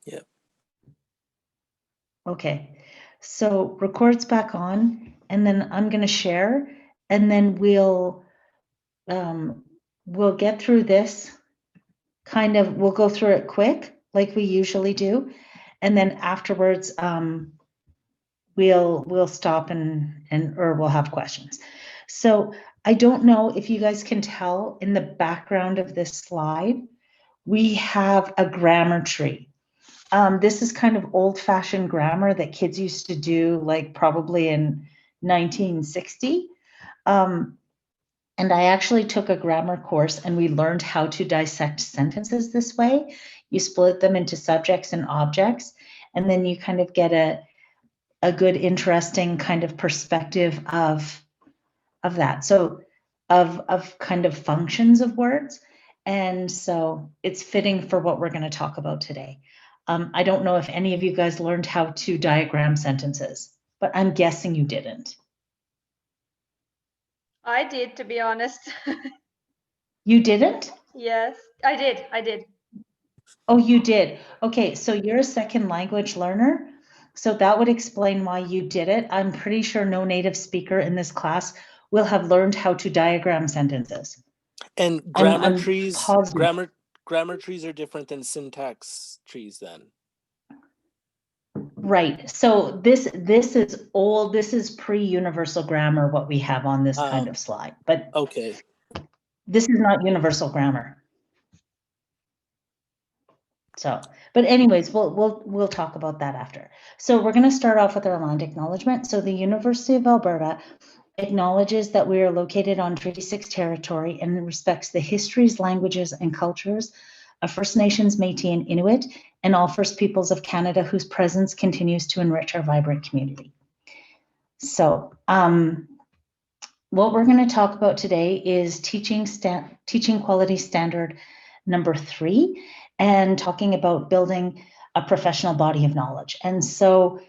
Yeah. Okay, so record's back on, and then I'm going to share, and then we'll get through this we'll go through it quick like we usually do, and then afterwards we'll stop or we'll have questions. So I don't know if you guys can tell in the background of this slide, we have a grammar tree. This is kind of old-fashioned grammar that kids used to do, like probably in 1960. And I actually took a grammar course and we learned how to dissect sentences this way. You split them into subjects and objects, and then you kind of get a good, interesting kind of perspective of that. So of kind of functions of words. And so it's fitting for what we're going to talk about today. I don't know if any of you guys learned how to diagram sentences, but I'm guessing you didn't. I did, to be honest. You didn't? Yes, I did. Oh, you did. Okay, so you're a second language learner. So that would explain why you did it. I'm pretty sure no native speaker in this class will have learned how to diagram sentences. And grammar trees, grammar trees are different than syntax trees then. Right. So this is old. This is pre-universal grammar, what we have on this kind of slide. But okay, this is not universal grammar. So, but anyways, we'll talk about that after. So we're going to start off with our land acknowledgement. So the University of Alberta acknowledges that we are located on Treaty 6 territory and respects the histories, languages, and cultures of First Nations, Métis, and Inuit, and all First Peoples of Canada whose presence continues to enrich our vibrant community. So what we're going to talk about today is teaching quality standard number 3, and talking about building a professional body of knowledge. And so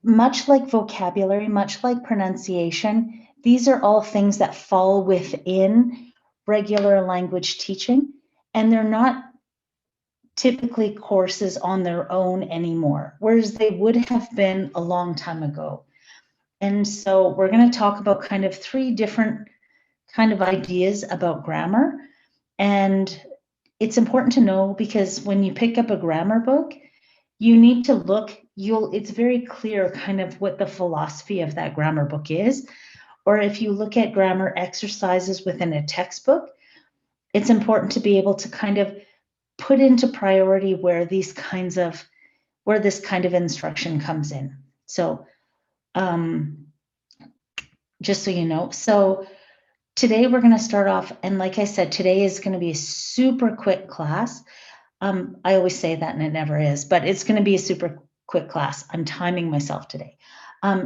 much like vocabulary, much like pronunciation, these are all things that fall within regular language teaching, and they're not typically courses on their own anymore, whereas they would have been a long time ago. And so we're going to talk about kind of 3 different kind of ideas about grammar. And it's important to know, because when you pick up a grammar book, you need to look, it's very clear kind of what the philosophy of that grammar book is. Or if you look at grammar exercises within a textbook, it's important to be able to kind of put into priority where this kind of instruction comes in. So just so you know. So today we're going to start off, and like I said, today is going to be a super quick class. I always say that and it never is, but it's going to be a super quick class. I'm timing myself today.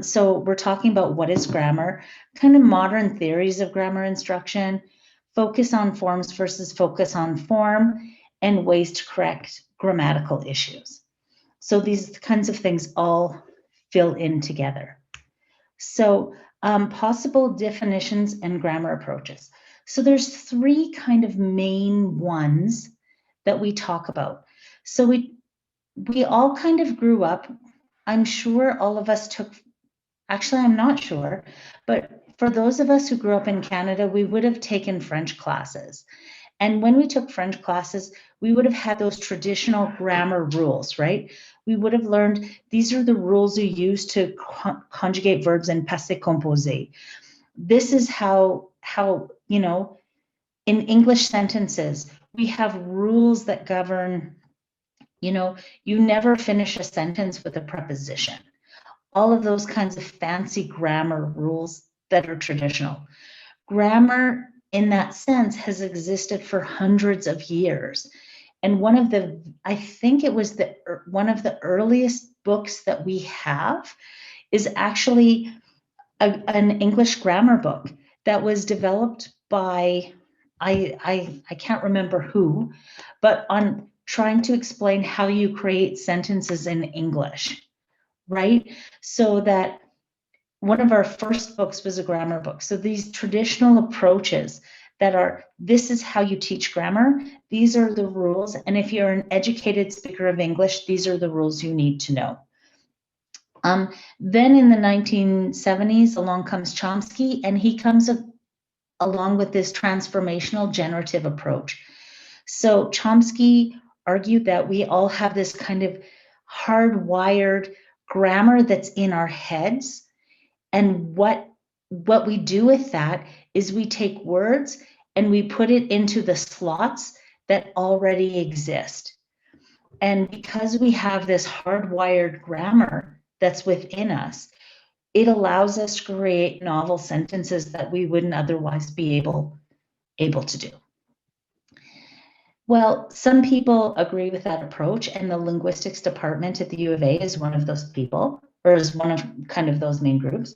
So we're talking about what is grammar, kind of modern theories of grammar instruction, focus on forms versus focus on form, and ways to correct grammatical issues. So these kinds of things all fill in together. So possible definitions and grammar approaches. So there's 3 kind of main ones that we talk about. So we all kind of grew up, I'm sure all of us actually I'm not sure, but for those of us who grew up in Canada, we would have taken French classes. And when we took French classes, we would have had those traditional grammar rules, right? We would have learned these are the rules you use to conjugate verbs in passé composé. This is how you know, in English sentences, we have rules that govern, you know, you never finish a sentence with a preposition. All of those kinds of fancy grammar rules that are traditional. Grammar, in that sense, has existed for hundreds of years. And I think it was one of the earliest books that we have is actually an English grammar book that was developed by, I can't remember who, but on trying to explain how you create sentences in English, right? So that one of our first books was a grammar book. So these traditional approaches that are, this is how you teach grammar. These are the rules. And if you're an educated speaker of English, these are the rules you need to know. Then in the 1970s, along comes Chomsky, and he comes along with this transformational generative approach. So Chomsky argued that we all have this kind of hardwired grammar that's in our heads. And what we do with that is we take words and we put it into the slots that already exist. And because we have this hardwired grammar that's within us, it allows us to create novel sentences that we wouldn't otherwise be able to do. Well, some people agree with that approach, and the linguistics department at the U of A is one of those people, or is one of kind of those main groups.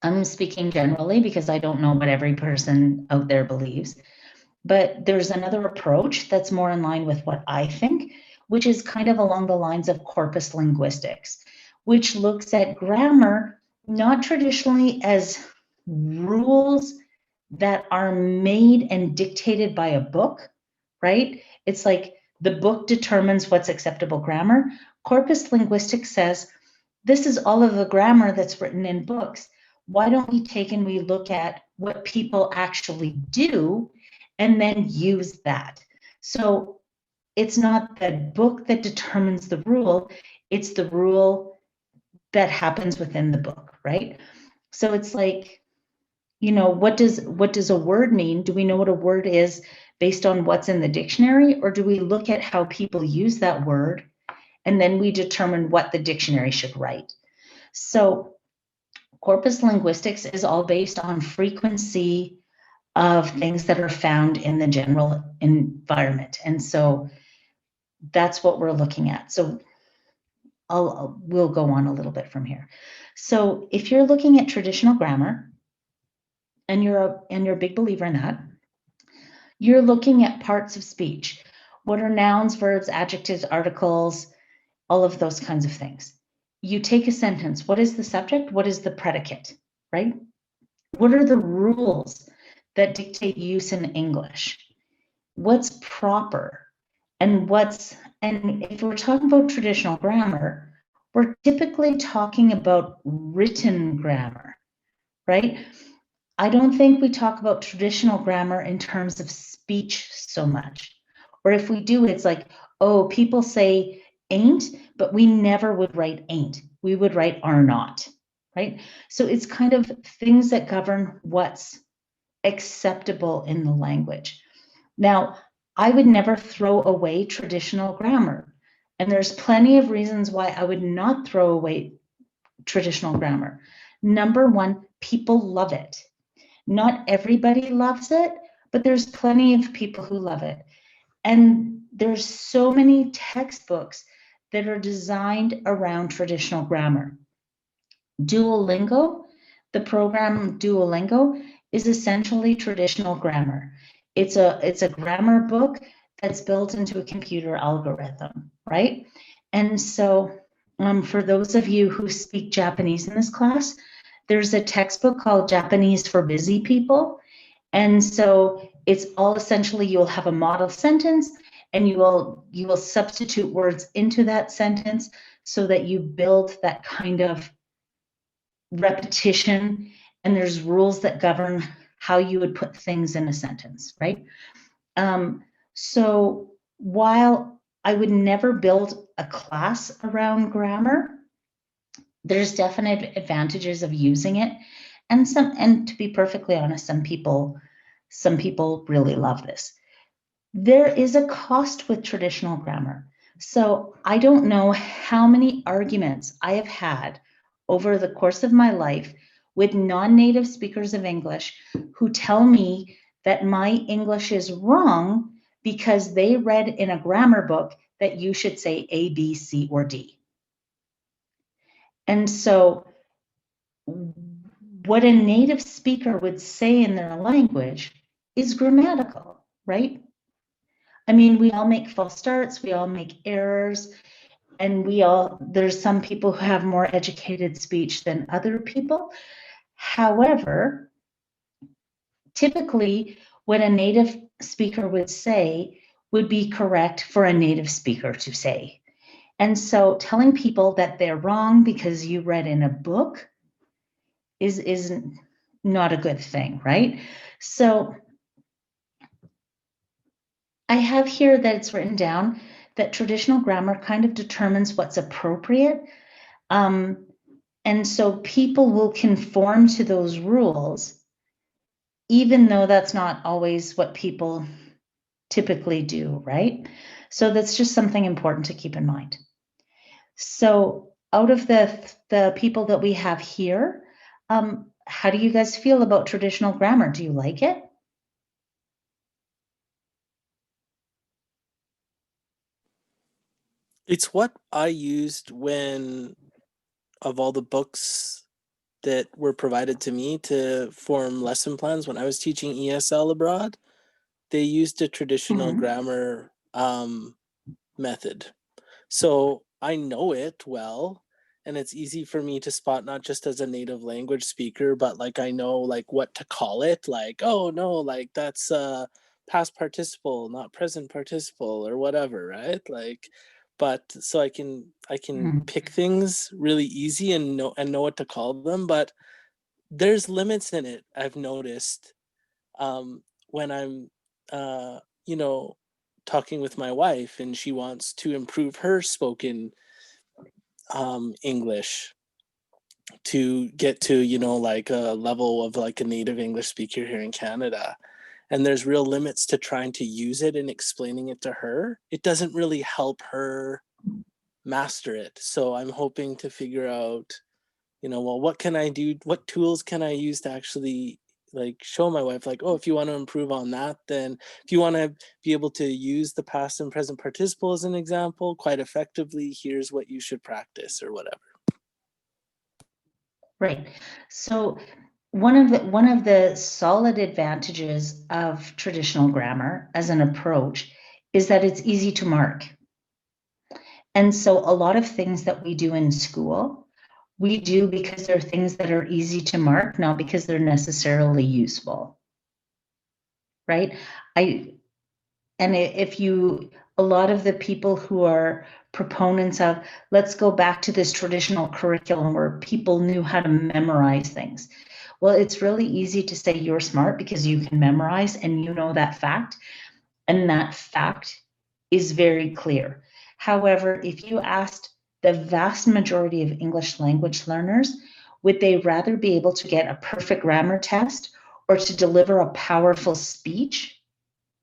I'm speaking generally because I don't know what every person out there believes, but there's another approach that's more in line with what I think, which is kind of along the lines of corpus linguistics, which looks at grammar not traditionally as rules that are made and dictated by a book, right? It's like the book determines what's acceptable grammar. Corpus linguistics says, this is all of the grammar that's written in books. Why don't we take and we look at what people actually do and then use that? So it's not the book that determines the rule, it's the rule that happens within the book, right? So it's like, you know, what does a word mean? Do we know what a word is based on what's in the dictionary, or do we look at how people use that word and then we determine what the dictionary should write? So corpus linguistics is all based on frequency of things that are found in the general environment. And so that's what we're looking at. So we'll go on a little bit from here. So if you're looking at traditional grammar, and you're a big believer in that, you're looking at parts of speech. What are nouns, verbs, adjectives, articles, all of those kinds of things. You take a sentence. What is the subject? What is the predicate, right? What are the rules that dictate use in English? What's proper? And if we're talking about traditional grammar, we're typically talking about written grammar, right? I don't think we talk about traditional grammar in terms of speech so much. Or if we do, it's like, oh, people say ain't, but we never would write ain't. We would write are not, right? So it's kind of things that govern what's acceptable in the language. Now, I would never throw away traditional grammar. And there's plenty of reasons why I would not throw away traditional grammar. Number one, people love it. Not everybody loves it, but there's plenty of people who love it. And there's so many textbooks that are designed around traditional grammar. Duolingo, the program Duolingo, is essentially traditional grammar. It's a grammar book that's built into a computer algorithm, right? And so for those of you who speak Japanese in this class, there's a textbook called Japanese for Busy People. And so it's all essentially, you'll have a model sentence and you will substitute words into that sentence so that you build that kind of repetition, and there's rules that govern how you would put things in a sentence, right? So while I would never build a class around grammar, there's definite advantages of using it. And to be perfectly honest, some people really love this. There is a cost with traditional grammar. So I don't know how many arguments I have had over the course of my life with non-native speakers of English who tell me that my English is wrong because they read in a grammar book that you should say A, B, C, or D. And so what a native speaker would say in their language is grammatical, right? I mean, we all make false starts, we all make errors, and there's some people who have more educated speech than other people. However, typically what a native speaker would say would be correct for a native speaker to say. And so telling people that they're wrong because you read in a book is not a good thing, right? So I have here that it's written down that traditional grammar kind of determines what's appropriate. And so people will conform to those rules, even though that's not always what people typically do, right? So that's just something important to keep in mind. So out of the people that we have here, how do you guys feel about traditional grammar? Do you like it? It's what I used when, of all the books that were provided to me to form lesson plans when I was teaching ESL abroad, they used a traditional grammar method. So I know it well, and it's easy for me to spot, not just as a native language speaker, but like I know like what to call it. Like, oh no, like that's past participle, not present participle or whatever, right? Like, but so I can pick things really easy and know what to call them. But there's limits in it, I've noticed, when I'm you know, talking with my wife and she wants to improve her spoken English to get to, you know, like a level of like a native English speaker here in Canada. And there's real limits to trying to use it and explaining it to her. It doesn't really help her master it. So I'm hoping to figure out, you know, well, what can I do? What tools can I use to actually like show my wife, like, oh, if you want to improve on that, then if you want to be able to use the past and present participle as an example quite effectively, here's what you should practice or whatever. Right. So one of the solid advantages of traditional grammar as an approach is that it's easy to mark. And so a lot of things that we do in school, we do because they're things that are easy to mark, not because they're necessarily useful. Right? A lot of the people who are proponents of, let's go back to this traditional curriculum where people knew how to memorize things. Well, it's really easy to say you're smart because you can memorize and you know that fact. And that fact is very clear. However, if you asked the vast majority of English language learners, would they rather be able to get a perfect grammar test or to deliver a powerful speech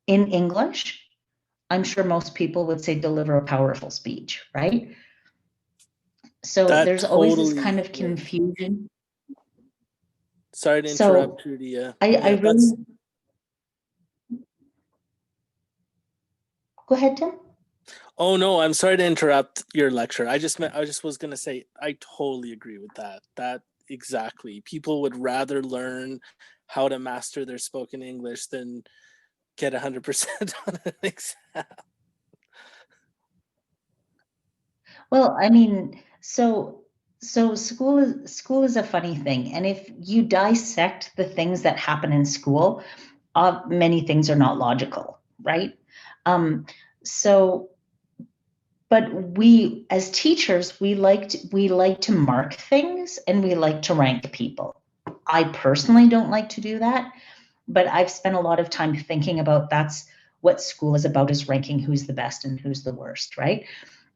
in English? I'm sure most people would say deliver a powerful speech, right? So That there's always this totally, kind of yeah. confusion. Sorry to So interrupt, Trudy. I really go ahead, Tim. Oh no, I'm sorry to interrupt your lecture. I just was gonna say I totally agree with that. That exactly. People would rather learn how to master their spoken English than get 100% on an exam. Well, I mean, so school is a funny thing, and if you dissect the things that happen in school, many things are not logical, right? But we as teachers, we like to mark things and we like to rank people. I personally don't like to do that, but I've spent a lot of time thinking about that's what school is about, is ranking who's the best and who's the worst, right?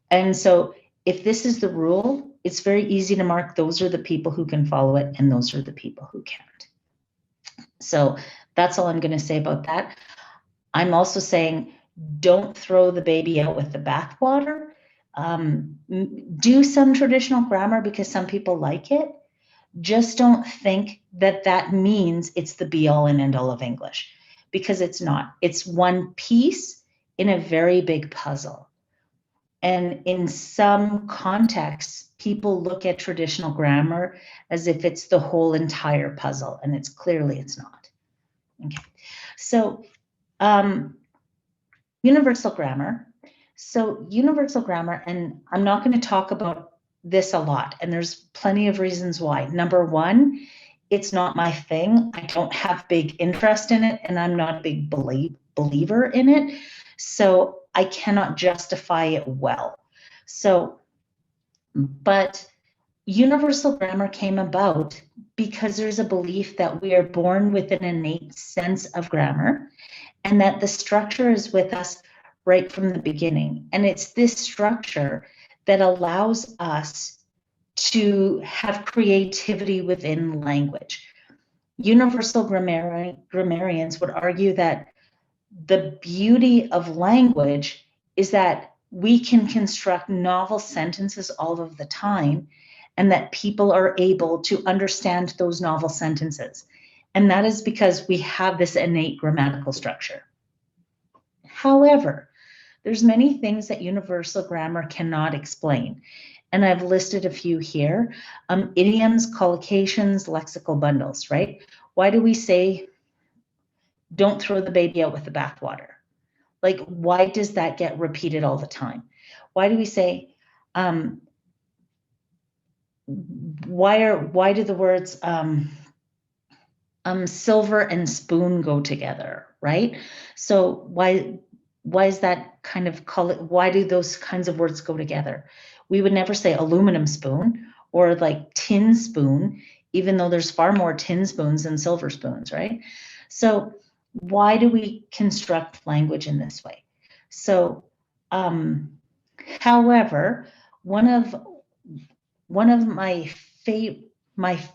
And so if this is the rule, it's very easy to mark those are the people who can follow it and those are the people who can't. So that's all I'm going to say about that. I'm also saying don't throw the baby out with the bathwater. Do some traditional grammar because some people like it. Just don't think that that means it's the be all and end all of English, because it's not. It's one piece in a very big puzzle. And in some contexts, people look at traditional grammar as if it's the whole entire puzzle, and it's not. Okay, so universal grammar. So universal grammar, and I'm not going to talk about this a lot, and there's plenty of reasons why. Number one, it's not my thing. I don't have big interest in it, and I'm not a big believer in it. So I cannot justify it well. So, but universal grammar came about because there's a belief that we are born with an innate sense of grammar and that the structure is with us right from the beginning. And it's this structure that allows us to have creativity within language. Universal grammarians would argue that the beauty of language is that we can construct novel sentences all of the time, and that people are able to understand those novel sentences. And that is because we have this innate grammatical structure. However, there's many things that universal grammar cannot explain. And I've listed a few here. Idioms, collocations, lexical bundles, right? Why do we say, don't throw the baby out with the bathwater? Like, why does that get repeated all the time? Why do we say, why do the words silver and spoon go together, right? So why is that kind of why do those kinds of words go together? We would never say aluminum spoon or like tin spoon, even though there's far more tin spoons than silver spoons, right? So why do we construct language in this way? So, however, one of my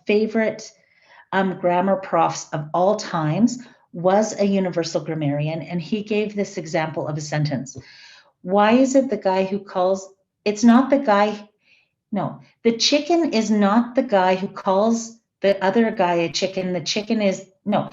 favorite grammar profs of all times was a universal grammarian, and he gave this example of a sentence. Why is it the guy who calls, it's not the guy, no, the chicken is not the guy who calls the other guy a chicken. The chicken is, no,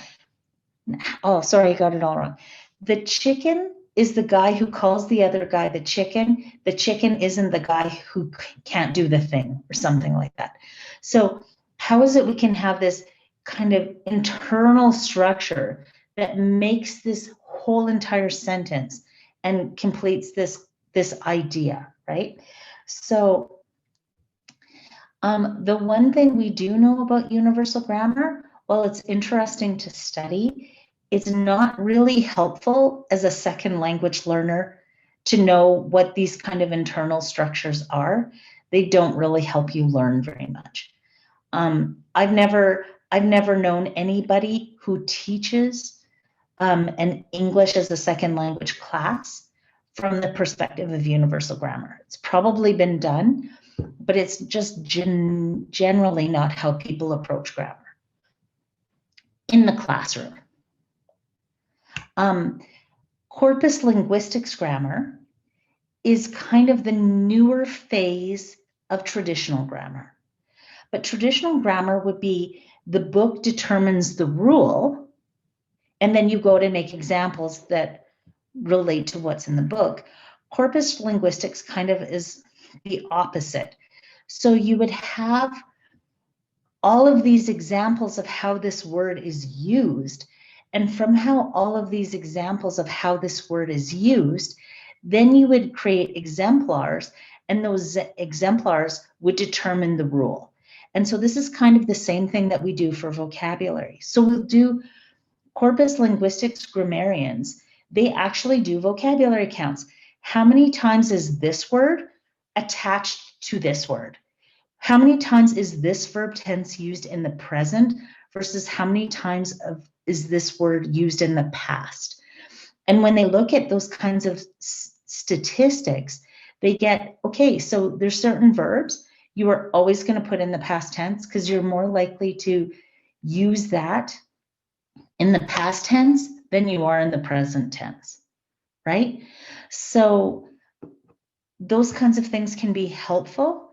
oh, sorry, I got it all wrong. The chicken is the guy who calls the other guy the chicken. The chicken isn't the guy who can't do the thing, or something like that. So how is it we can have this kind of internal structure that makes this whole entire sentence and completes this idea, right? So the one thing we do know about universal grammar, while it's interesting to study, it's not really helpful as a second language learner to know what these kind of internal structures are. They don't really help you learn very much. I've never known anybody who teaches an English as a second language class from the perspective of universal grammar. It's probably been done, but it's just generally not how people approach grammar in the classroom. Corpus linguistics grammar is kind of the newer phase of traditional grammar. But traditional grammar would be the book determines the rule, and then you go to make examples that relate to what's in the book. Corpus linguistics kind of is the opposite. So you would have all of these examples of how this word is used, and from how all of these examples of how this word is used, then you would create exemplars, and those exemplars would determine the rule. And so this is kind of the same thing that we do for vocabulary. So we'll do corpus linguistics grammarians. They actually do vocabulary counts. How many times is this word attached to this word? How many times is this verb tense used in the present versus how many times is this word used in the past? And when they look at those kinds of statistics, they get, okay, so there's certain verbs you are always going to put in the past tense because you're more likely to use that in the past tense than you are in the present tense, right? So those kinds of things can be helpful.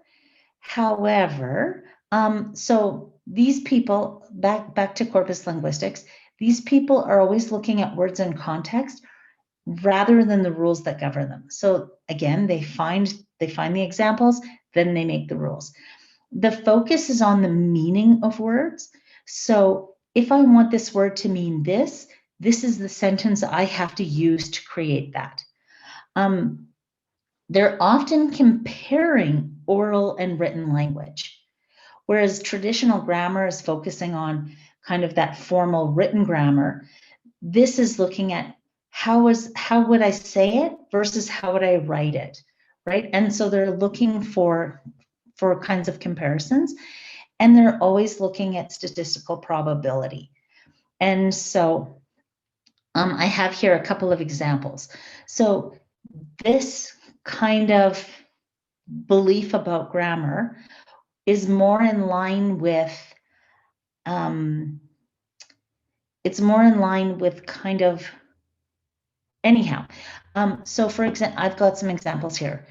However, so these people, back to corpus linguistics, these people are always looking at words in context rather than the rules that govern them. So again, they find the examples, then they make the rules. The focus is on the meaning of words. So if I want this word to mean this, this is the sentence I have to use to create that. They're often comparing oral and written language. Whereas traditional grammar is focusing on kind of that formal written grammar. This is looking at how would I say it versus how would I write it, right? And so they're looking for kinds of comparisons, and they're always looking at statistical probability. And so I have here a couple of examples. So this kind of belief about grammar is more in line with, it's more in line with kind of, anyhow. So for example, I've got some examples here.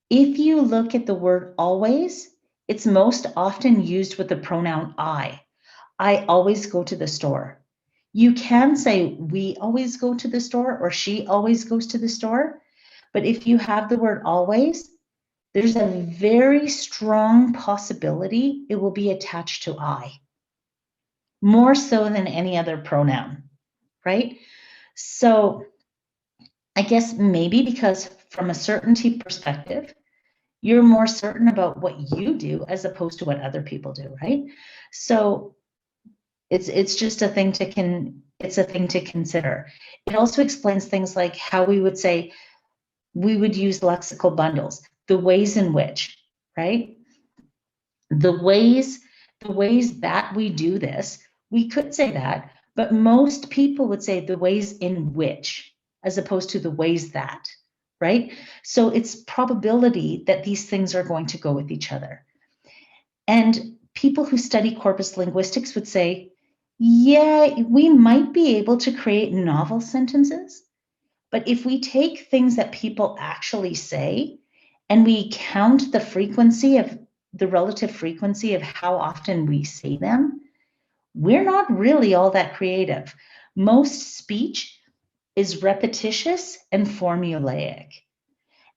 If you look at the word always, it's most often used with the pronoun I. I always go to the store. You can say we always go to the store or she always goes to the store. But if you have the word always, there's a very strong possibility it will be attached to I, more so than any other pronoun, right? So I guess maybe because from a certainty perspective, you're more certain about what you do as opposed to what other people do, right? So it's just a thing to consider. It also explains things like how we would say we would use lexical bundles, the ways in which, right? The ways that we do this, we could say that, but most people would say the ways in which, as opposed to the ways that, right? So it's probability that these things are going to go with each other. And people who study corpus linguistics would say, yeah, we might be able to create novel sentences, but if we take things that people actually say and we count the frequency of the relative frequency of how often we say them, we're not really all that creative. Most speech is repetitious and formulaic.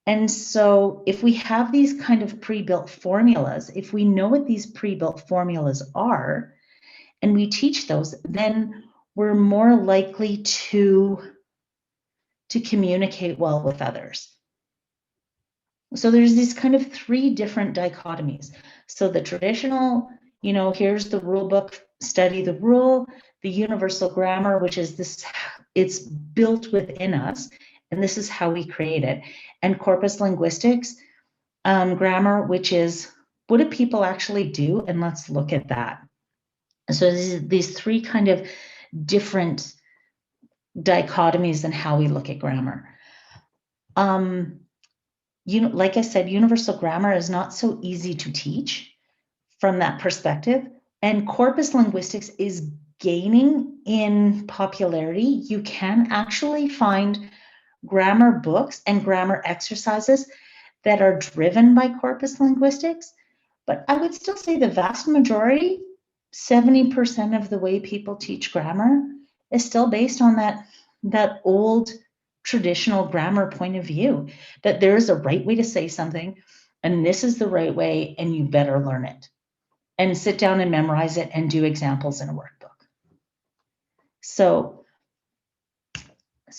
And so if we have these kind of pre-built formulas, if we know what these pre-built formulas are, and we teach those, then we're more likely to communicate well with others. So there's these kind of three different dichotomies. So the traditional, here's the rule book, study the rule, the universal grammar, which is this, it's built within us, and this is how we create it. And corpus linguistics, grammar, which is what do people actually do? And let's look at that. So these three kind of different dichotomies in how we look at grammar. Like I said, universal grammar is not so easy to teach from that perspective. And corpus linguistics is gaining in popularity. You can actually find grammar books and grammar exercises that are driven by corpus linguistics. But I would still say the vast majority, 70% of the way people teach grammar is still based on that old traditional grammar point of view, that there is a right way to say something, and this is the right way, and you better learn it. And sit down and memorize it and do examples in a workbook. So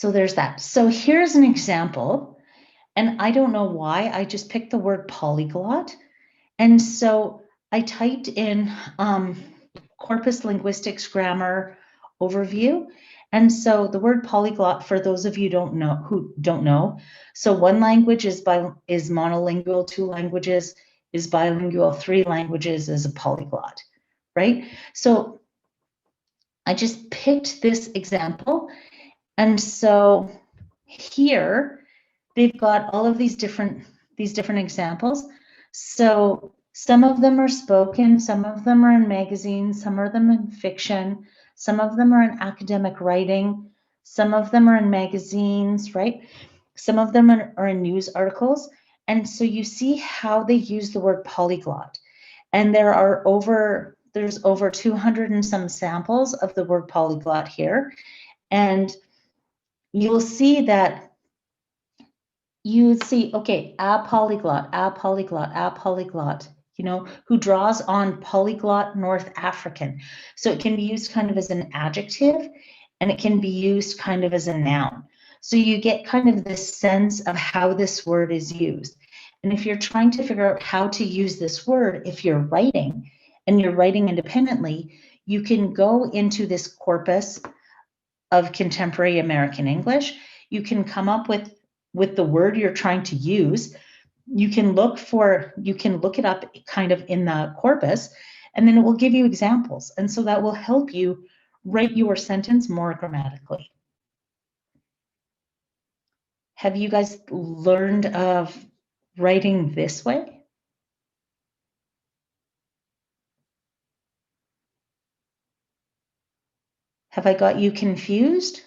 there's that. So here's an example, and I don't know why, I just picked the word polyglot. And so I typed in corpus linguistics grammar overview. And so the word polyglot, for those of you who don't know, so one language is monolingual, two languages is bilingual, three languages is a polyglot, right? So I just picked this example. And so here they've got all of these different examples. So some of them are spoken, some of them are in magazines, some of them in fiction, some of them are in academic writing, some of them are in magazines, right? Some of them are in news articles. And so you see how they use the word polyglot. And there's over 200 and some samples of the word polyglot here. And you'll see that okay, a polyglot, who draws on polyglot North African. So it can be used kind of as an adjective, and it can be used kind of as a noun. So you get kind of this sense of how this word is used. And if you're trying to figure out how to use this word, if you're writing and you're writing independently, you can go into this corpus of contemporary American English. You can come up with the word you're trying to use. You can look it up kind of in the corpus, and then it will give you examples. And so that will help you write your sentence more grammatically. Have you guys learned of writing this way? Have I got you confused?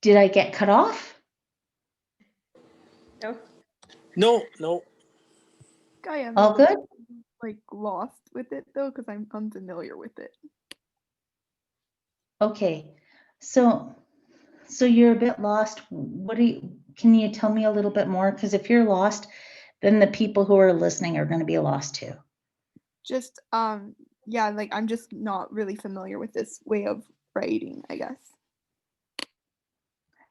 Did I get cut off? No. No. I am All good? like lost with it though, because I'm unfamiliar with it. Okay, so you're a bit lost. Can you tell me a little bit more? Because if you're lost, then the people who are listening are going to be lost too. Just yeah, like I'm just not really familiar with this way of writing, I guess.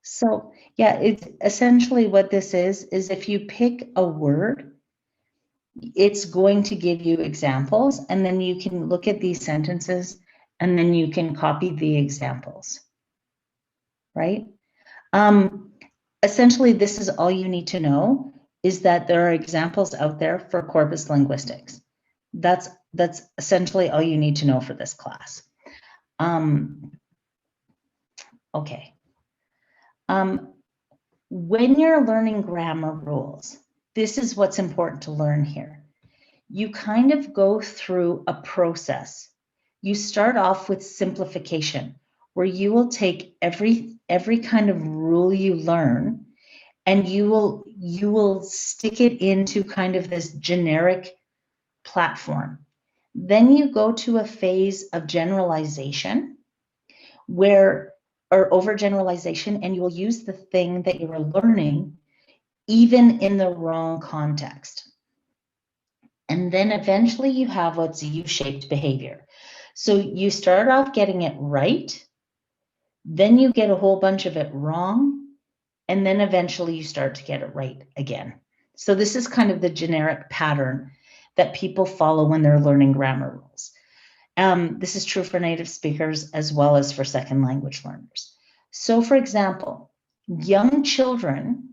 So yeah, it's essentially what this is if you pick a word, it's going to give you examples, and then you can look at these sentences and then you can copy the examples, right? Essentially, this is all you need to know, is that there are examples out there for corpus linguistics. That's essentially all you need to know for this class. Okay. When you're learning grammar rules, this is what's important to learn here. You kind of go through a process. You start off with simplification, where you will take every kind of rule you learn, and you will stick it into kind of this generic platform. Then you go to a phase of generalization, or overgeneralization, and you will use the thing that you are learning even in the wrong context. And then eventually you have what's U-shaped behavior. So you start off getting it right, then you get a whole bunch of it wrong, and then eventually you start to get it right again. So this is kind of the generic pattern that people follow when they're learning grammar rules. This is true for native speakers as well as for second language learners. So for example, young children,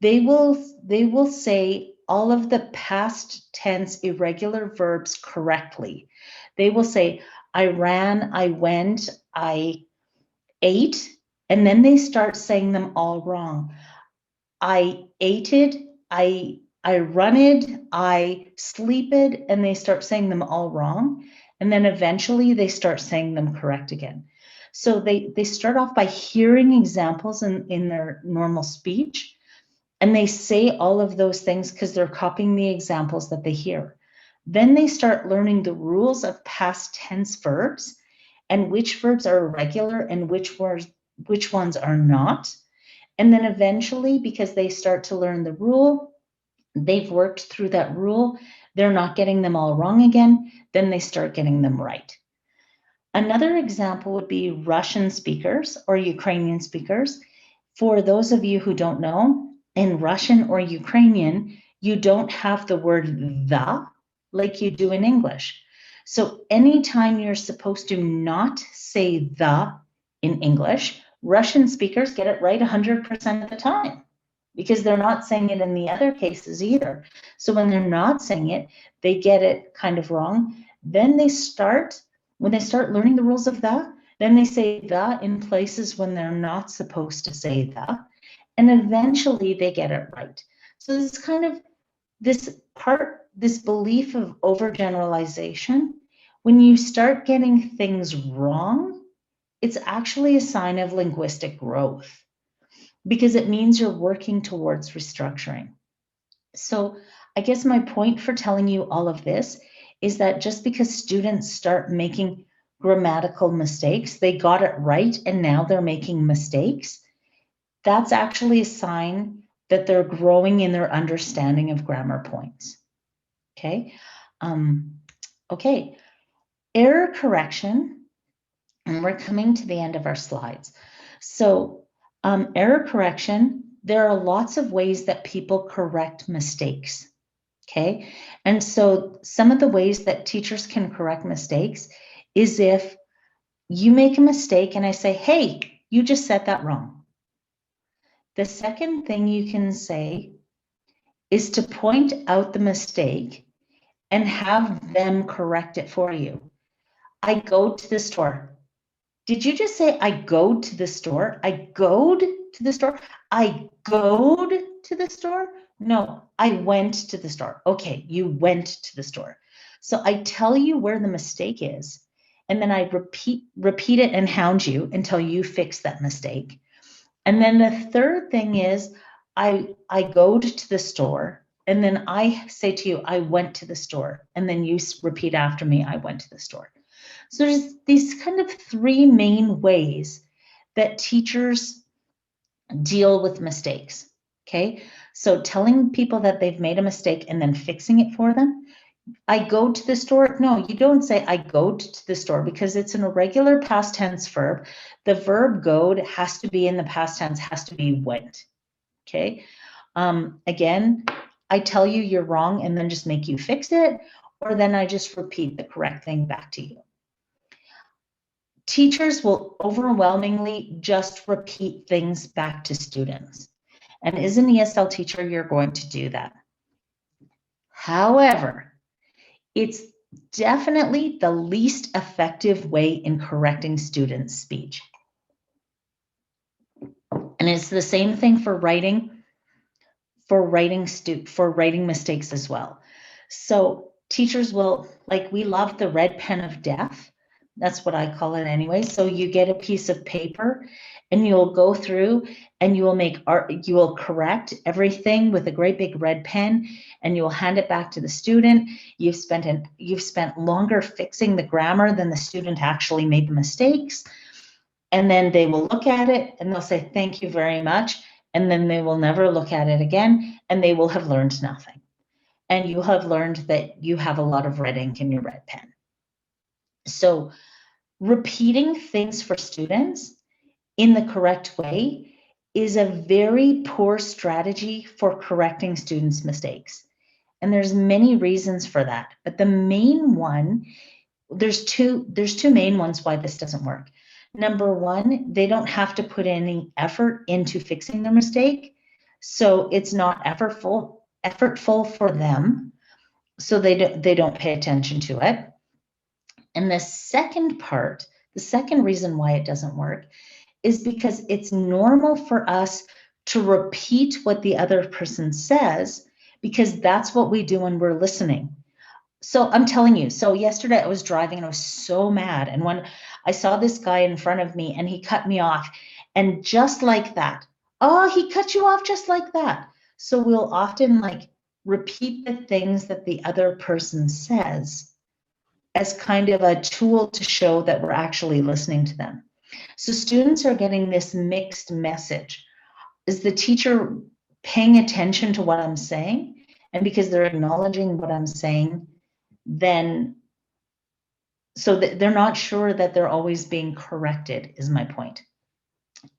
they will say all of the past tense irregular verbs correctly. They will say, I ran, I went, I ate, and then they start saying them all wrong. I ated, I runned, I sleeped, and they start saying them all wrong. And then eventually they start saying them correct again. So they start off by hearing examples in their normal speech, and they say all of those things because they're copying the examples that they hear. Then they start learning the rules of past tense verbs and which verbs are irregular and which ones are not. And then eventually, because they start to learn the rule, they've worked through that rule, they're not getting them all wrong again, then they start getting them right. Another example would be Russian speakers or Ukrainian speakers. For those of you who don't know, in Russian or Ukrainian, you don't have the word the like you do in English. So anytime you're supposed to not say the in English, Russian speakers get it right 100% of the time because they're not saying it in the other cases either. So when they're not saying it, they get it kind of wrong. Then when they start learning the rules of the, then they say the in places when they're not supposed to say the, and eventually they get it right. So this is kind of this belief of overgeneralization. When you start getting things wrong, it's actually a sign of linguistic growth because it means you're working towards restructuring. So I guess my point for telling you all of this is that just because students start making grammatical mistakes, they got it right and now they're making mistakes, that's actually a sign that they're growing in their understanding of grammar points. Okay. Okay. Error correction And we're coming to the end of our slides. So error correction, there are lots of ways that people correct mistakes. Okay. And so some of the ways that teachers can correct mistakes is if you make a mistake and I say, hey, you just said that wrong. The second thing you can say is to point out the mistake and have them correct it for you. I go to the store. Did you just say I go to the store? I go to the store? I go to the store? No, I went to the store. Okay, you went to the store. So I tell you where the mistake is, and then I repeat it and hound you until you fix that mistake. And then the third thing is I go to the store, and then I say to you, I went to the store, and then you repeat after me, I went to the store. So there's these kind of three main ways that teachers deal with mistakes, okay? So telling people that they've made a mistake and then fixing it for them. I go to the store. No, you don't say I go to the store because it's an irregular past tense verb. The verb go has to be in the past tense, has to be went, okay? Again, I tell you you're wrong and then just make you fix it, or then I just repeat the correct thing back to you. Teachers will overwhelmingly just repeat things back to students. And as an ESL teacher, you're going to do that. However, it's definitely the least effective way in correcting students' speech. And it's the same thing for writing mistakes as well. So teachers will, like, we love the red pen of death. That's what I call it anyway. So you get a piece of paper and you'll go through and you will correct everything with a great big red pen and you'll hand it back to the student. You've spent longer fixing the grammar than the student actually made the mistakes. And then they will look at it and they'll say, thank you very much. And then they will never look at it again and they will have learned nothing. And you have learned that you have a lot of red ink in your red pen. So repeating things for students in the correct way is a very poor strategy for correcting students' mistakes. And there's many reasons for that. But the main one, there's two main ones why this doesn't work. Number one, they don't have to put any effort into fixing their mistake. So it's not effortful for them. So they don't pay attention to it. And the second reason why it doesn't work is because it's normal for us to repeat what the other person says because that's what we do when we're listening. So I'm telling you, so yesterday I was driving and I was so mad. And when I saw this guy in front of me and he cut me off and just like that, oh, he cut you off just like that. So we'll often like repeat the things that the other person says as kind of a tool to show that we're actually listening to them. So students are getting this mixed message. Is the teacher paying attention to what I'm saying? And because they're acknowledging what I'm saying, then so that they're not sure that they're always being corrected is my point.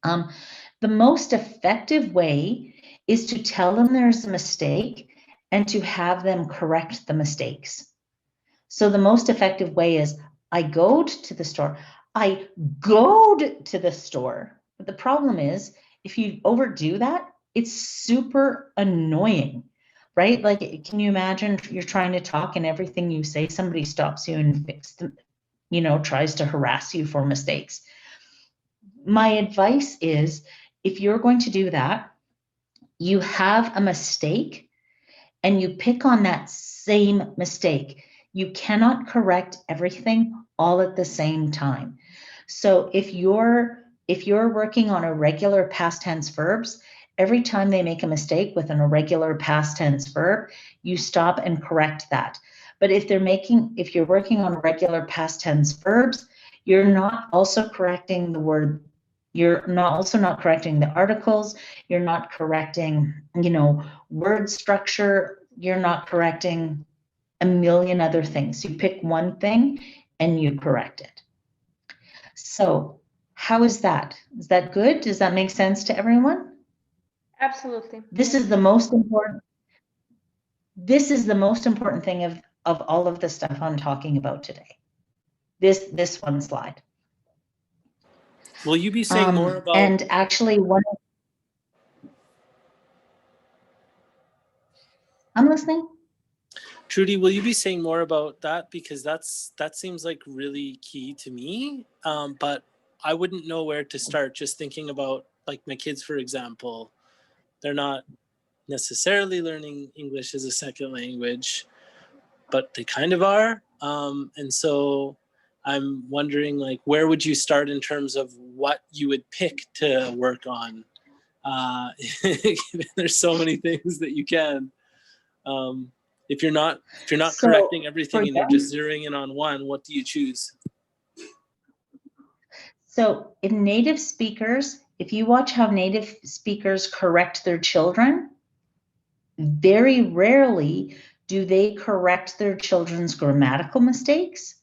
The most effective way is to tell them there's a mistake and to have them correct the mistakes. So the most effective way is I go to the store. I go to the store. But the problem is if you overdo that, it's super annoying, right? Like, can you imagine you're trying to talk and everything you say, somebody stops you and tries to harass you for mistakes. My advice is if you're going to do that, you have a mistake and you pick on that same mistake. You cannot correct everything all at the same time. So if you're working on irregular past tense verbs, every time they make a mistake with an irregular past tense verb, you stop and correct that. But if you're working on regular past tense verbs, you're not also correcting the word. You're not correcting the articles. You're not correcting, word structure. You're not correcting a million other things. You pick one thing and you correct it. So how is that? Is that good? Does that make sense to everyone? Absolutely. This is the most important. This is the most important thing of all of the stuff I'm talking about today. This one slide. Will you be saying more about? And actually, I'm listening. Trudy, will you be saying more about that? Because that seems like really key to me. But I wouldn't know where to start. Just thinking about like my kids, for example, they're not necessarily learning English as a second language, but they kind of are. And so I'm wondering, like, where would you start in terms of what you would pick to work on? There's so many things that you can. If you're not So, correcting everything for and you're them- just zeroing in on one, what do you choose? So in native speakers, if you watch how native speakers correct their children, very rarely do they correct their children's grammatical mistakes.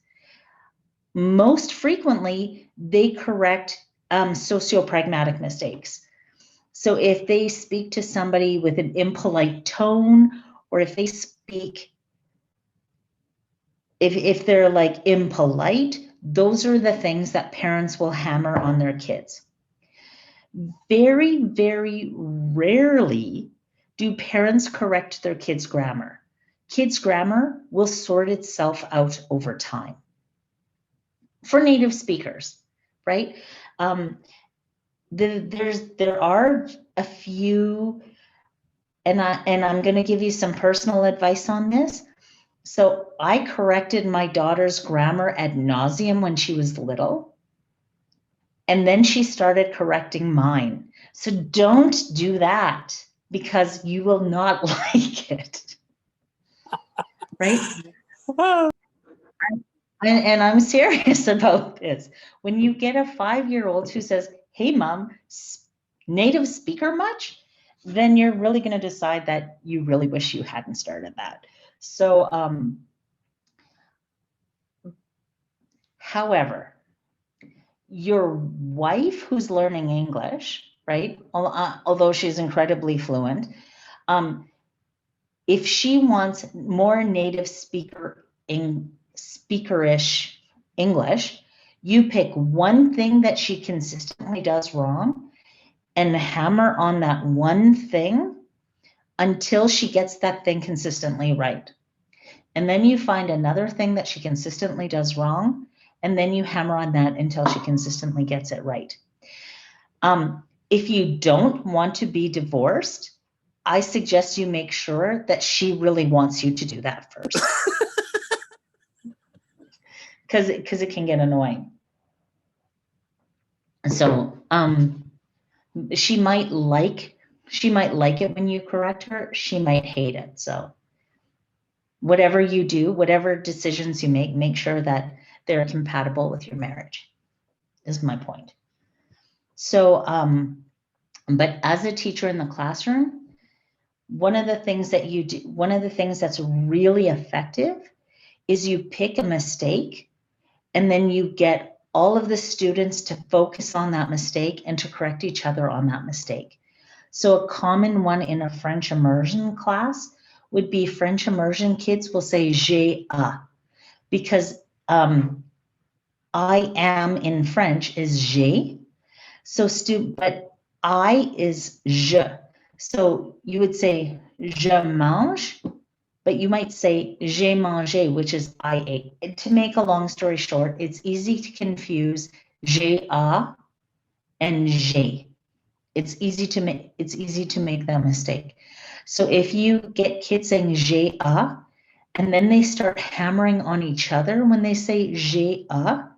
Most frequently, they correct sociopragmatic mistakes. So if they speak to somebody with an impolite tone, or if they speak, if they're like impolite, those are the things that parents will hammer on their kids. Very, very rarely do parents correct their kids' grammar. Kids' grammar will sort itself out over time. For native speakers, right? There are a few, and I'm going to give you some personal advice on this. So I corrected my daughter's grammar ad nauseum when she was little, and then she started correcting mine. So don't do that, because you will not like it, right? And I'm serious about this. When you get a 5-year-old who says, "Hey, Mom, native speaker much?" then you're really going to decide that you really wish you hadn't started that. So, however, your wife who's learning English, right? Although she's incredibly fluent, if she wants more native speakerish English, you pick one thing that she consistently does wrong and hammer on that one thing until she gets that thing consistently right. And then you find another thing that she consistently does wrong, and then you hammer on that until she consistently gets it right. If you don't want to be divorced, I suggest you make sure that she really wants you to do that first. Because it can get annoying. So she might like it when you correct her. She might hate it. So whatever you do, whatever decisions you make sure that they're compatible with your marriage, is my point. So, but as a teacher in the classroom, one of the things that you do, one of the things that's really effective is you pick a mistake and then you get all of the students to focus on that mistake and to correct each other on that mistake. So a common one in a French immersion class would be French immersion kids will say j'ai a, because I am in French is j'ai. So but I is je. So you would say je mange, but you might say j'ai mangé, which is I ate. To make a long story short, it's easy to confuse j'ai a and j'ai. It's easy to make that mistake. So if you get kids saying j'ai a, and then they start hammering on each other when they say j'ai a,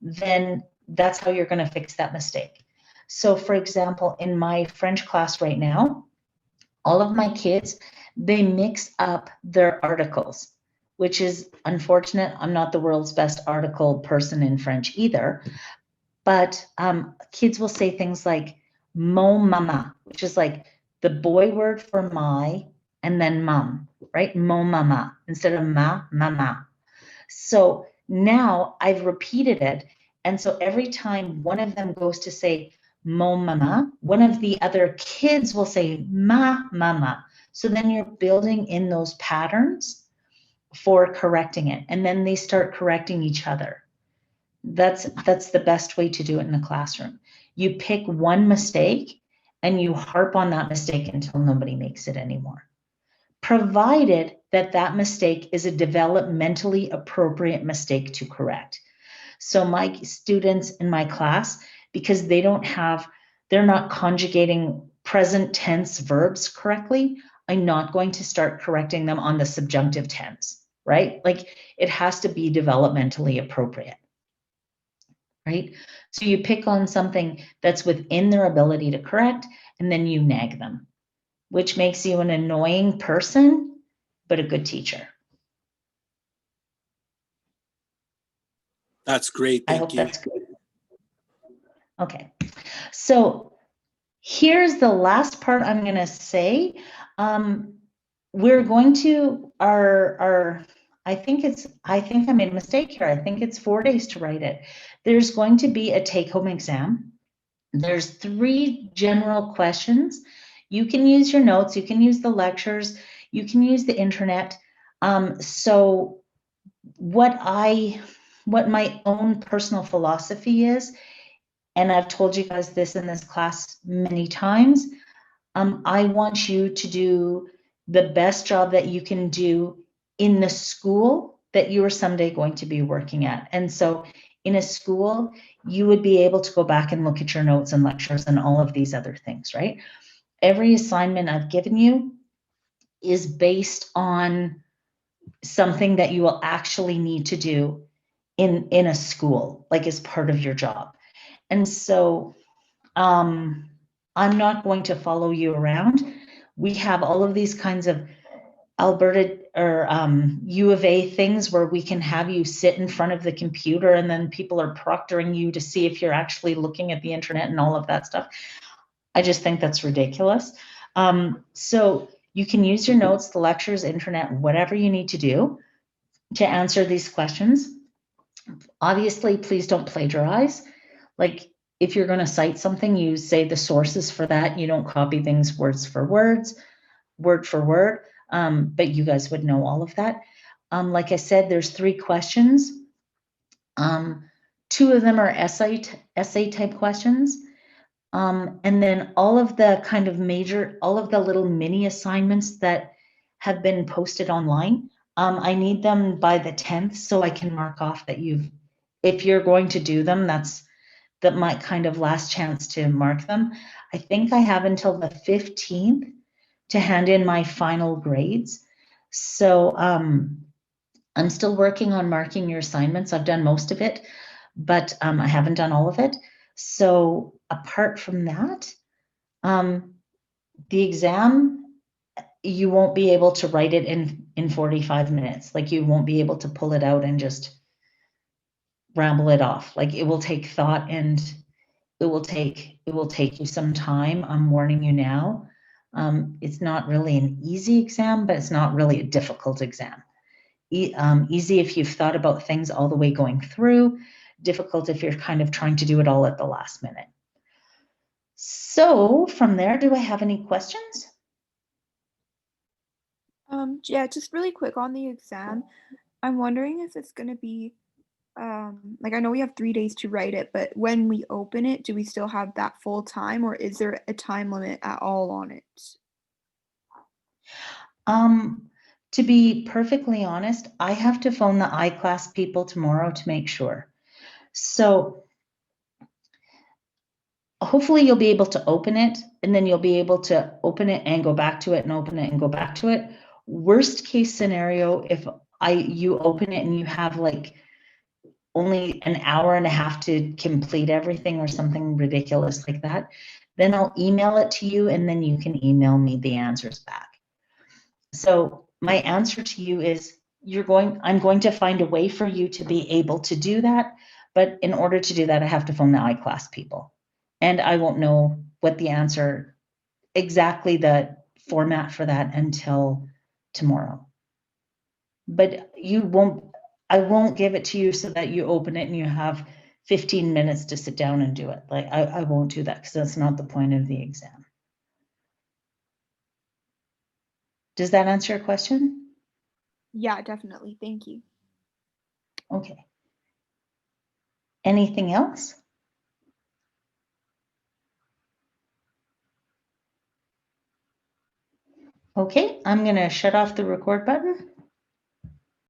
then that's how you're going to fix that mistake. So for example, in my French class right now, all of my kids, they mix up their articles, which is unfortunate. I'm not the world's best article person in French either, but kids will say things like mon mama, which is like the boy word for my and then mom, right? Mon mama instead of ma mama. So now I've repeated it, And so every time one of them goes to say, mo mama, one of the other kids will say, ma mama. So then you're building in those patterns for correcting it. And then they start correcting each other. That's the best way to do it in the classroom. You pick one mistake and you harp on that mistake until nobody makes it anymore, provided that that mistake is a developmentally appropriate mistake to correct. So my students in my class, because they're not conjugating present tense verbs correctly, I'm not going to start correcting them on the subjunctive tense, right? Like it has to be developmentally appropriate, right? So you pick on something that's within their ability to correct, and then you nag them, which makes you an annoying person, but a good teacher. That's great. I Thank hope you. that's good. Okay, so here's the last part I'm going to say. We're going to I think I made a mistake here. I think it's 4 days to write it. There's going to be a take-home exam. There's 3 general questions. You can use your notes, you can use the lectures, you can use the internet. So what my own personal philosophy is, and I've told you guys this in this class many times, I want you to do the best job that you can do in the school that you are someday going to be working at. And so in a school, you would be able to go back and look at your notes and lectures and all of these other things, right? Every assignment I've given you is based on something that you will actually need to do in a school, like as part of your job. And so I'm not going to follow you around. We have all of these kinds of Alberta or U of A things where we can have you sit in front of the computer and then people are proctoring you to see if you're actually looking at the internet and all of that stuff. I just think that's ridiculous. So you can use your notes, the lectures, internet, whatever you need to do to answer these questions. Obviously, please don't plagiarize. Like if you're going to cite something, you say the sources for that. You don't copy things word for word. But you guys would know all of that. Like I said, there's 3 questions. 2 of them are essay type questions. And then all of the little mini assignments that have been posted online, I need them by the 10th so I can mark off that if you're going to do them, that's my kind of last chance to mark them. I think I have until the 15th to hand in my final grades. So I'm still working on marking your assignments. I've done most of it, but I haven't done all of it. So apart from that, the exam, you won't be able to write it in 45 minutes. Like you won't be able to pull it out and just ramble it off. Like it will take thought and it will take you some time. I'm warning you now. It's not really an easy exam, but it's not really a difficult exam. Easy if you've thought about things all the way going through, difficult if you're kind of trying to do it all at the last minute. So from there, do I have any questions? Yeah, just really quick on the exam. I'm wondering if it's going to be like I know we have 3 days to write it, but when we open it, do we still have that full time or is there a time limit at all on it? To be perfectly honest, I have to phone the iClass people tomorrow to make sure. So hopefully you'll be able to open it and then you'll be able to open it and go back to it and open it and go back to it. Worst case scenario, if you open it and you have like only an hour and a half to complete everything or something ridiculous like that, then I'll email it to you and then you can email me the answers back. So my answer to you is I'm going to find a way for you to be able to do that. But in order to do that, I have to phone the iClass people. And I won't know what the answer, exactly the format for that until tomorrow. But I won't give it to you so that you open it and you have 15 minutes to sit down and do it. Like I won't do that because that's not the point of the exam. Does that answer your question? Yeah, definitely. Thank you. Okay. Anything else? Okay, I'm going to shut off the record button.